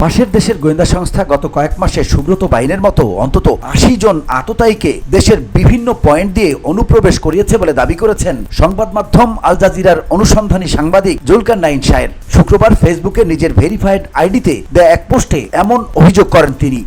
পাশের দেশের গোয়েন্দা সংস্থা গত কয়েক মাসে সুব্রত বাহিনীর মতো অন্তত ৮০ জন আততায়ীকে দেশের বিভিন্ন পয়েন্ট দিয়ে অনুপ্রবেশ করিয়েছে বলে দাবি করেছেন সংবাদ মাধ্যম আল জাজিরার অনুসন্ধানী সাংবাদিক জুলকারনাইন শাহের। শুক্রবার ফেসবুকে নিজের ভেরিফাইড আইডিতে দেয়া এক পোস্টে এমন অভিযোগ করেন তিনি।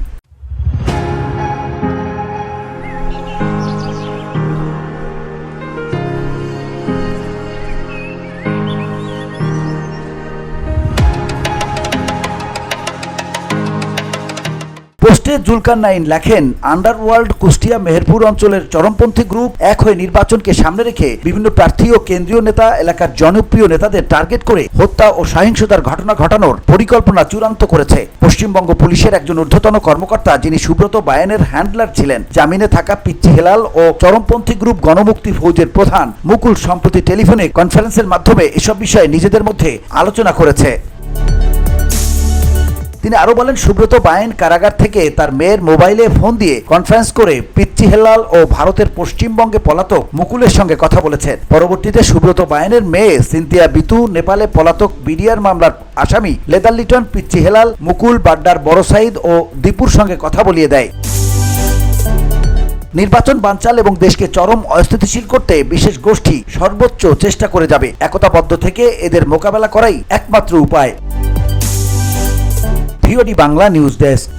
পোস্টে জুলকারনাইন লেখেন, আন্ডারওয়ার্ল্ড কুষ্টিয়া মেহেরপুর অঞ্চলের চরমপন্থী গ্রুপ এক হয়ে নির্বাচনকে সামনে রেখে বিভিন্ন প্রার্থী ও কেন্দ্রীয় নেতা, এলাকার জনপ্রিয় নেতাদের টার্গেট করে হত্যা ও সহিংসতার ঘটনা ঘটানোর পরিকল্পনা চূড়ান্ত করেছে। পশ্চিমবঙ্গ পুলিশের একজন ঊর্ধ্বতন কর্মকর্তা, যিনি সুব্রত বায়েনের হ্যান্ডলার ছিলেন, জামিনে থাকা পিচ্চি হেলাল ও চরমপন্থী গ্রুপ গণমুক্তি ফৌজের প্রধান মুকুল সম্প্রতি টেলিফোনে কনফারেন্সের মাধ্যমে এসব বিষয়ে নিজেদের মধ্যে আলোচনা করেছে। তিনি আরো বলেন, সুব্রত বায়েন কারাগার থেকে তার মেয়ের মোবাইলে ফোন দিয়ে কনফারেন্স করে পিচ্চি হেলাল ও ভারতের পশ্চিমবঙ্গে পলাতক মুকুলের সঙ্গে কথা বলেছেন। পরবর্তীতে সুব্রত বায়েনের মেয়ে সিনথিয়া বিতু নেপালে পলাতক বিডিআর মামলার আসামি লেদার লিটন, পিচ্চি হেলাল, মুকুল, বাড্ডার বড় সাইদ ও দীপুর সঙ্গে কথা বলিয়ে দেয়। নির্বাচন বানচাল এবং দেশকে চরম অস্থিতিশীল করতে বিশেষ গোষ্ঠী সর্বোচ্চ চেষ্টা করে যাবে। একতাবদ্ধ থেকে এদের মোকাবেলা করাই একমাত্র উপায়। VOD Bangla news desk.